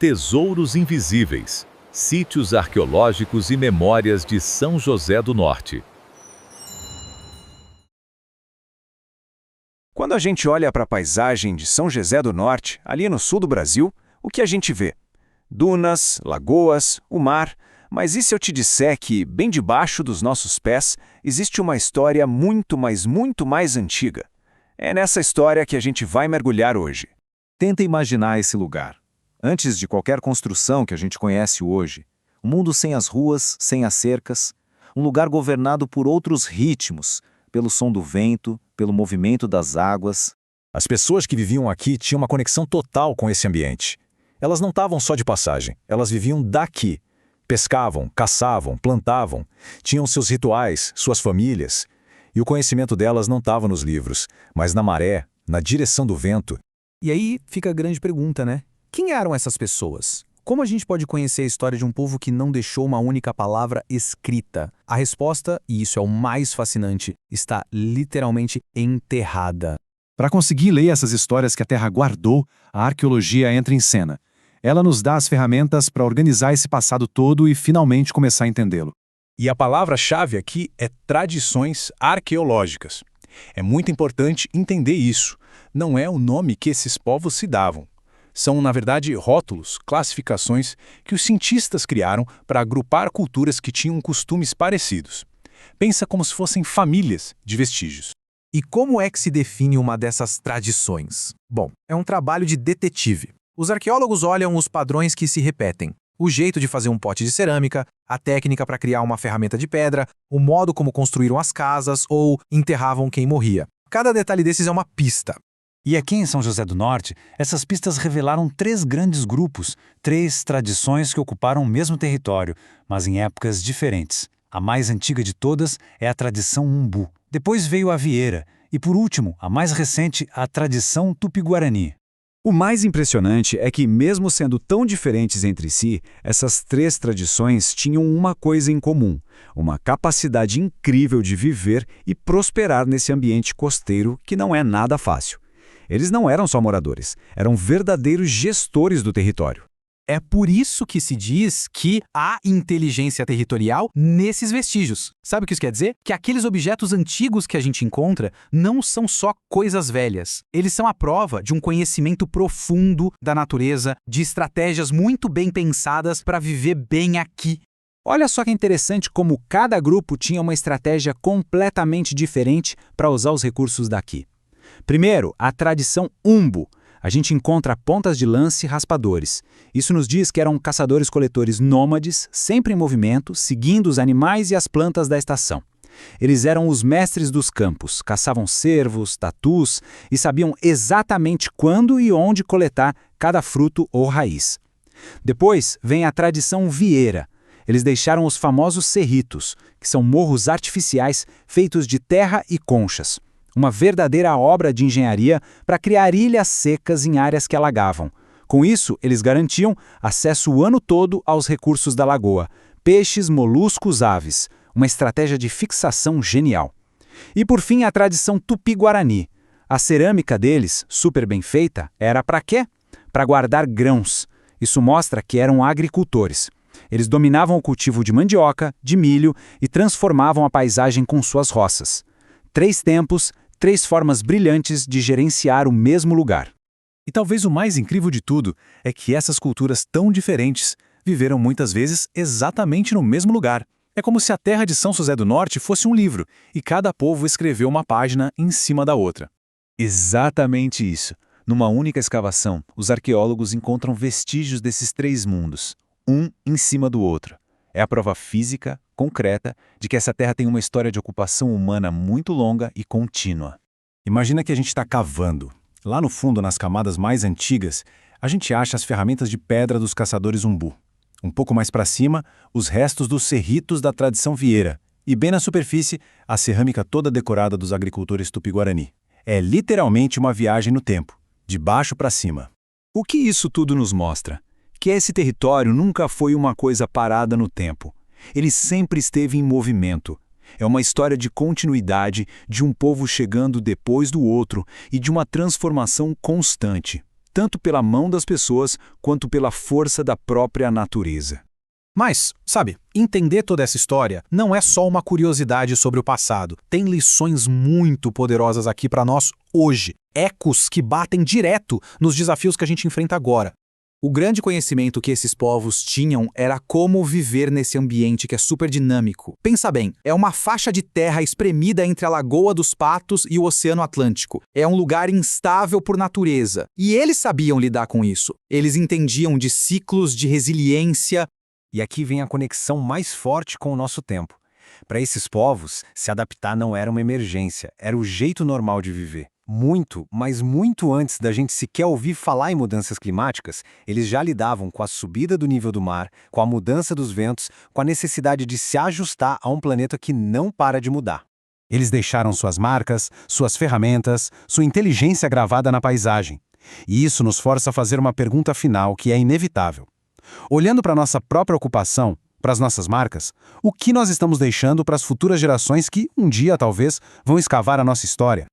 Tesouros Invisíveis, sítios arqueológicos e memórias de São José do Norte. Quando a gente olha para a paisagem de São José do Norte, ali no sul do Brasil, o que a gente vê? Dunas, lagoas, o mar. Mas e se eu te disser que, bem debaixo dos nossos pés, existe uma história muito mais antiga? É nessa história que a gente vai mergulhar hoje. Tenta imaginar esse lugar. Antes de qualquer construção que a gente conhece hoje, um mundo sem as ruas, sem as cercas, um lugar governado por outros ritmos, pelo som do vento, pelo movimento das águas. As pessoas que viviam aqui tinham uma conexão total com esse ambiente. Elas não estavam só de passagem, elas viviam daqui. Pescavam, caçavam, plantavam, tinham seus rituais, suas famílias. E o conhecimento delas não estava nos livros, mas na maré, na direção do vento. E aí fica a grande pergunta, né? Quem eram essas pessoas? Como a gente pode conhecer a história de um povo que não deixou uma única palavra escrita? A resposta, e isso é o mais fascinante, está literalmente enterrada. Para conseguir ler essas histórias que a Terra guardou, a arqueologia entra em cena. Ela nos dá as ferramentas para organizar esse passado todo e finalmente começar a entendê-lo. E a palavra-chave aqui é tradições arqueológicas. É muito importante entender isso. Não é o nome que esses povos se davam. São, na verdade, rótulos, classificações que os cientistas criaram para agrupar culturas que tinham costumes parecidos. Pensa como se fossem famílias de vestígios. E como é que se define uma dessas tradições? Bom, é um trabalho de detetive. Os arqueólogos olham os padrões que se repetem. O jeito de fazer um pote de cerâmica, a técnica para criar uma ferramenta de pedra, o modo como construíram as casas ou enterravam quem morria. Cada detalhe desses é uma pista. E aqui em São José do Norte, essas pistas revelaram 3 grandes grupos, 3 tradições que ocuparam o mesmo território, mas em épocas diferentes. A mais antiga de todas é a tradição Umbu. Depois veio a Vieira e, por último, a mais recente, a tradição Tupi-Guarani. O mais impressionante é que, mesmo sendo tão diferentes entre si, essas 3 tradições tinham uma coisa em comum: uma capacidade incrível de viver e prosperar nesse ambiente costeiro que não é nada fácil. Eles não eram só moradores, eram verdadeiros gestores do território. É por isso que se diz que há inteligência territorial nesses vestígios. Sabe o que isso quer dizer? Que aqueles objetos antigos que a gente encontra não são só coisas velhas. Eles são a prova de um conhecimento profundo da natureza, de estratégias muito bem pensadas para viver bem aqui. Olha só que interessante como cada grupo tinha uma estratégia completamente diferente para usar os recursos daqui. Primeiro, a tradição Umbu. A gente encontra pontas de lança e raspadores. Isso nos diz que eram caçadores-coletores nômades, sempre em movimento, seguindo os animais e as plantas da estação. Eles eram os mestres dos campos, caçavam cervos, tatus e sabiam exatamente quando e onde coletar cada fruto ou raiz. Depois vem a tradição Vieira. Eles deixaram os famosos cerritos, que são morros artificiais feitos de terra e conchas. Uma verdadeira obra de engenharia para criar ilhas secas em áreas que alagavam. Com isso, eles garantiam acesso o ano todo aos recursos da lagoa: peixes, moluscos, aves. Uma estratégia de fixação genial. E por fim, a tradição Tupi-Guarani. A cerâmica deles, super bem feita, era para quê? Para guardar grãos. Isso mostra que eram agricultores. Eles dominavam o cultivo de mandioca, de milho e transformavam a paisagem com suas roças. 3 tempos, 3 formas brilhantes de gerenciar o mesmo lugar. E talvez o mais incrível de tudo é que essas culturas tão diferentes viveram muitas vezes exatamente no mesmo lugar. É como se a terra de São José do Norte fosse um livro, e cada povo escreveu uma página em cima da outra. Exatamente isso. Numa única escavação, os arqueólogos encontram vestígios desses 3 mundos, um em cima do outro. É a prova física, concreta, de que essa terra tem uma história de ocupação humana muito longa e contínua. Imagina que a gente está cavando. Lá no fundo, nas camadas mais antigas, a gente acha as ferramentas de pedra dos caçadores Umbu. Um pouco mais para cima, os restos dos cerritos da tradição Vieira. E bem na superfície, a cerâmica toda decorada dos agricultores Tupi-Guarani. É literalmente uma viagem no tempo, de baixo para cima. O que isso tudo nos mostra? Que esse território nunca foi uma coisa parada no tempo. Ele sempre esteve em movimento. É uma história de continuidade, de um povo chegando depois do outro e de uma transformação constante. tanto pela mão das pessoas quanto pela força da própria natureza. Mas, sabe, entender toda essa história não é só uma curiosidade sobre o passado. Tem lições muito poderosas aqui para nós hoje. Ecos que batem direto nos desafios que a gente enfrenta agora. O grande conhecimento que esses povos tinham era como viver nesse ambiente que é super dinâmico. Pensa bem, é uma faixa de terra espremida entre a Lagoa dos Patos e o Oceano Atlântico. É um lugar instável por natureza. E eles sabiam lidar com isso. Eles entendiam de ciclos de resiliência. E aqui vem a conexão mais forte com o nosso tempo. Para esses povos, se adaptar não era uma emergência, era o jeito normal de viver. Muito, mas muito antes da gente sequer ouvir falar em mudanças climáticas, eles já lidavam com a subida do nível do mar, com a mudança dos ventos, com a necessidade de se ajustar a um planeta que não para de mudar. Eles deixaram suas marcas, suas ferramentas, sua inteligência gravada na paisagem. E isso nos força a fazer uma pergunta final que é inevitável. Olhando para a nossa própria ocupação, para as nossas marcas, o que nós estamos deixando para as futuras gerações que, um dia, talvez, vão escavar a nossa história?